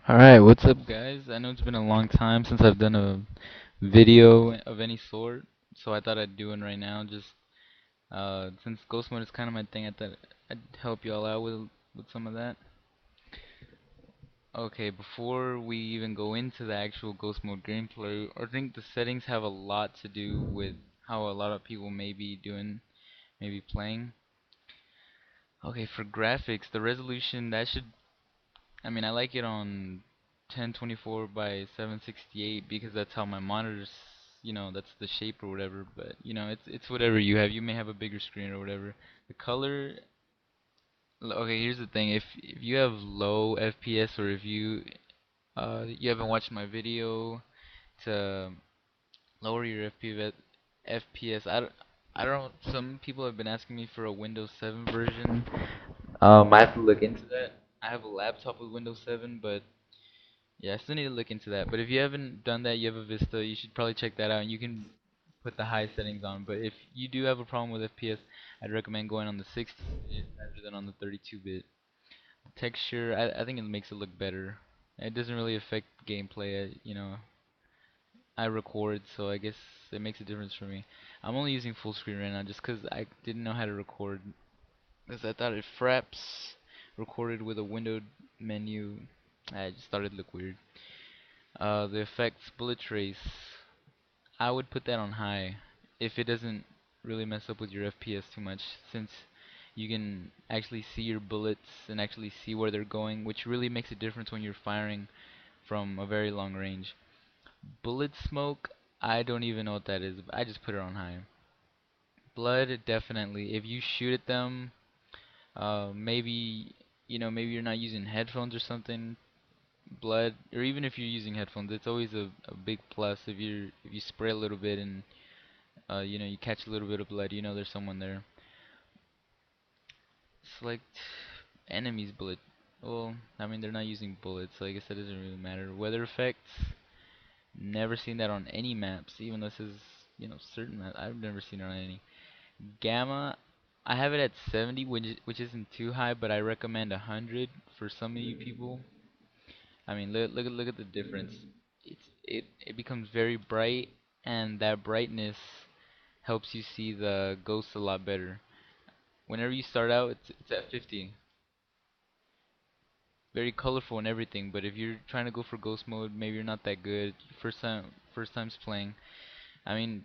Alright, what's up guys? I know it's been a long time since I've done a video of any sort, so I thought I'd do one right now. Just since ghost mode is kind of my thing, I thought I'd help y'all out with some of that. Okay, before we even go into the actual ghost mode gameplay, I think the settings have a lot to do with how a lot of people may be doing, maybe playing. Okay, for graphics, the resolution that should I mean, I like it on 1024 by 768 because that's how my monitors, that's the shape or whatever. But it's whatever you have. You may have a bigger screen or whatever. The color, okay, here's the thing. If you have low FPS or if you haven't watched my video to lower your FPS, I don't. Some people have been asking me for a Windows 7 version. I have to look into that. I have a laptop with Windows 7, but yeah, I still need to look into that. But if you haven't done that, you have a Vista, you should probably check that out. And you can put the high settings on. But if you do have a problem with FPS, I'd recommend going on the 16-bit rather than on the 32-bit. The texture, I think it makes it look better. It doesn't really affect gameplay. I record, so I guess it makes a difference for me. I'm only using full screen right now just because I didn't know how to record. Because I thought if Fraps recorded with a windowed menu, I just thought it'd look weird. The effects, bullet trace, I would put that on high if it doesn't really mess up with your FPS too much, since you can actually see your bullets and actually see where they're going, which really makes a difference when you're firing from a very long range. Bullet smoke, I don't even know what that is. I just put it on high. Blood, definitely. If you shoot at them, maybe maybe you're not using headphones or something. Blood, or even if you're using headphones, it's always a big plus if you spray a little bit and you catch a little bit of blood, there's someone there. Select enemies bullet. Well, I mean they're not using bullets, so I guess that doesn't really matter. Weather effects, never seen that on any maps, even though this is certain maps. I've never seen it on any. Gamma, I have it at 70, which isn't too high, but I recommend 100 for some of you people. I mean, look at the difference. It becomes very bright, and that brightness helps you see the ghosts a lot better. Whenever you start out, it's at 50, very colorful and everything. But if you're trying to go for ghost mode, maybe you're not that good. First times playing. I mean,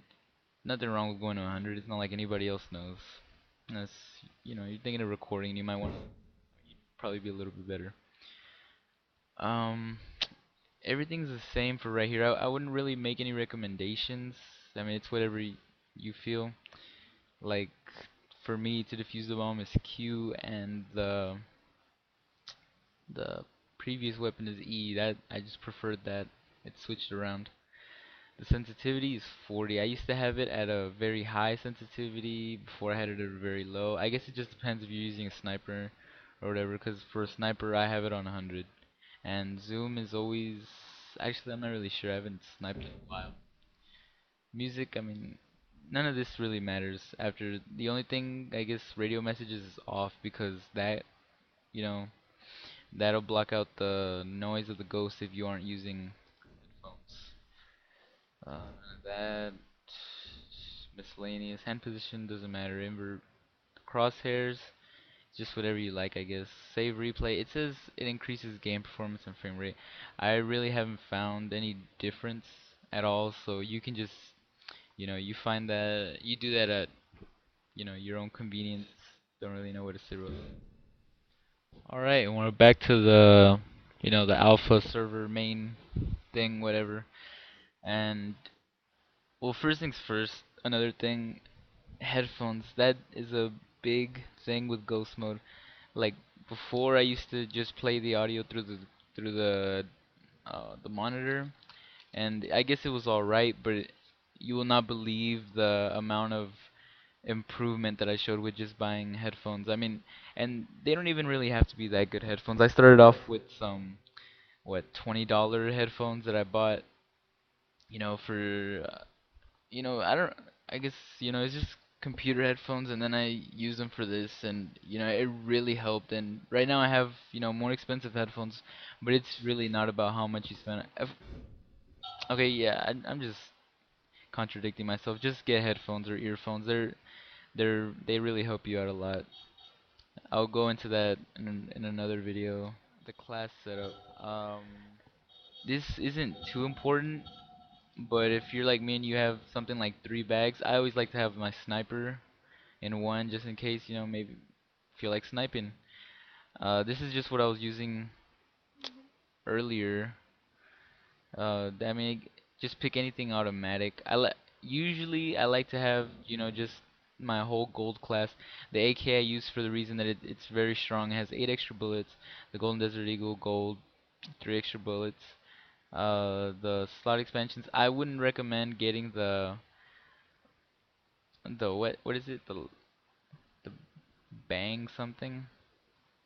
nothing wrong with going to 100. It's not like anybody else knows. Unless you're thinking of recording, you might want to probably be a little bit better. Um, Everything's the same for right here. I wouldn't really make any recommendations. I mean, it's whatever you feel. Like, for me to defuse the bomb is Q, and the previous weapon is E. That I just preferred that. It switched around. The sensitivity is 40. I used to have it at a very high sensitivity before I had it at a very low. I guess it just depends if you're using a sniper or whatever, because for a sniper I have it on 100. And zoom is always, actually I'm not really sure. I haven't sniped in a while. Music, I mean, none of this really matters. After the only thing, I guess, radio messages is off because you know, that'll block out the noise of the ghost if you aren't using phones. That miscellaneous hand position doesn't matter. Invert crosshairs, just whatever you like, I guess. Save replay. It says it increases game performance and frame rate. I really haven't found any difference at all. So you can just, you find that you do that at, your own convenience. Don't really know what to say about that. All right, and we're back to the alpha server main thing, whatever. And well, first things first. Another thing, headphones. That is a big thing with ghost mode. Like before, I used to just play the audio through the monitor, and I guess it was all right. But you will not believe the amount of improvement that I showed with just buying headphones. I mean, and they don't even really have to be that good headphones. I started off with some $20 headphones that I bought, for I don't. I guess it's just computer headphones, and then I use them for this, and it really helped. And right now I have more expensive headphones, but it's really not about how much you spend. Okay, yeah, I'm just contradicting myself. Just get headphones or earphones. They really help you out a lot. I'll go into that in another video. The class setup. This isn't too important, but if you're like me and you have something like 3 bags, I always like to have my sniper in one just in case, maybe feel like sniping. This is just what I was using earlier. I mean, just pick anything automatic. Usually I like to have, just my whole gold class. The AK I use for the reason that it's very strong. It has 8 extra bullets. The Golden Desert Eagle gold, 3 extra bullets. The slot expansions. I wouldn't recommend getting the what is it? The bang something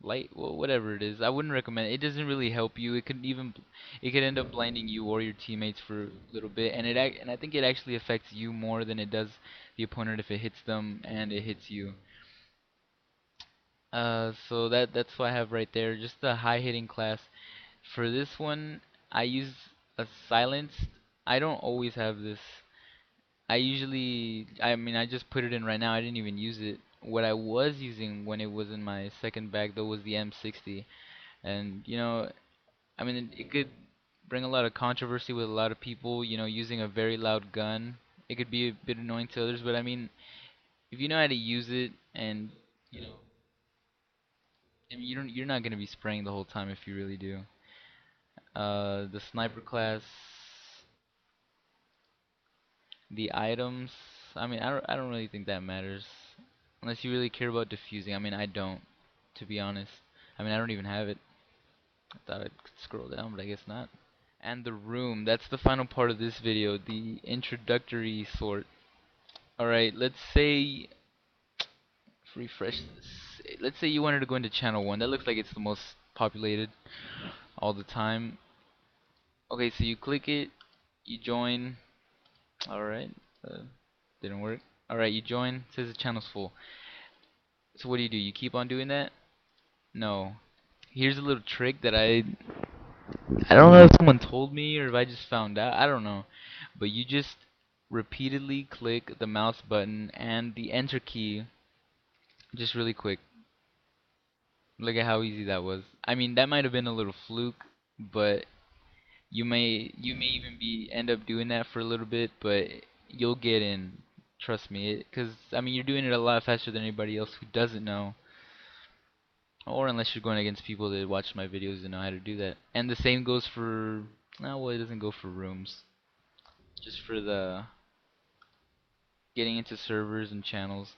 light, well, whatever it is. I wouldn't recommend it. It doesn't really help you. It could end up blinding you or your teammates for a little bit, and and I think it actually affects you more than it does the opponent if it hits them and it hits you. So that's what I have right there. Just the high hitting class. For this one, I use a silenced. I don't always have this. I mean, I just put it in right now. I didn't even use it. What I was using when it was in my second bag though was the M60. And I mean, it could bring a lot of controversy with a lot of people, using a very loud gun. It could be a bit annoying to others, but I mean, if you know how to use it, and you know, I mean, you're not gonna be spraying the whole time if you really do. The sniper class, the items. I mean, I don't really think that matters unless you really care about diffusing. I mean, I don't, to be honest. I mean, I don't even have it. I thought I'd scroll down, but I guess not. And the room. That's the final part of this video, the introductory sort. Alright, let's say, refresh this. Let's say you wanted to go into channel 1. That looks like it's the most populated all the time. Okay, so you click it, you join. Alright, didn't work. Alright, you join. It says the channel's full. So what do? You keep on doing that? No. Here's a little trick that I don't know if someone told me or if I just found out. I don't know. But you just repeatedly click the mouse button and the enter key just really quick. Look at how easy that was. I mean, that might have been a little fluke, but you may even be end up doing that for a little bit, but you'll get in. Trust me, because I mean, you're doing it a lot faster than anybody else who doesn't know, or unless you're going against people that watch my videos and know how to do that. And the same goes for, no, well, it doesn't go for rooms. Just for the getting into servers and channels.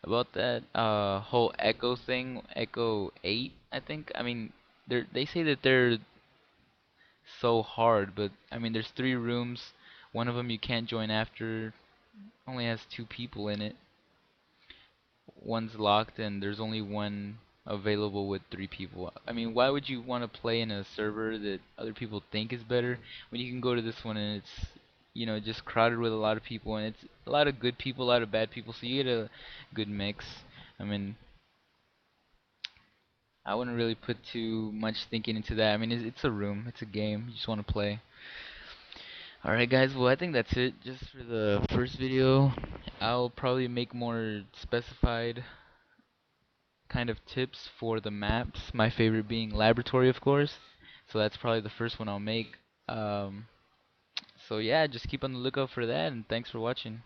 About that whole echo thing, Echo 8, I think. I mean, they say that they're so hard, but I mean, there's 3 rooms. One of them you can't join after. Only has 2 people in it. One's locked, and there's only one available with 3 people. I mean, why would you want to play in a server that other people think is better when you can go to this one and it's just crowded with a lot of people, and it's a lot of good people, a lot of bad people, so you get a good mix. I mean, I wouldn't really put too much thinking into that. I mean, it's a room, it's a game. You just want to play. Alright guys, well I think that's it just for the first video. I'll probably make more specified kind of tips for the maps, my favorite being laboratory of course. So that's probably the first one I'll make. Um, so yeah, just keep on the lookout for that, and thanks for watching.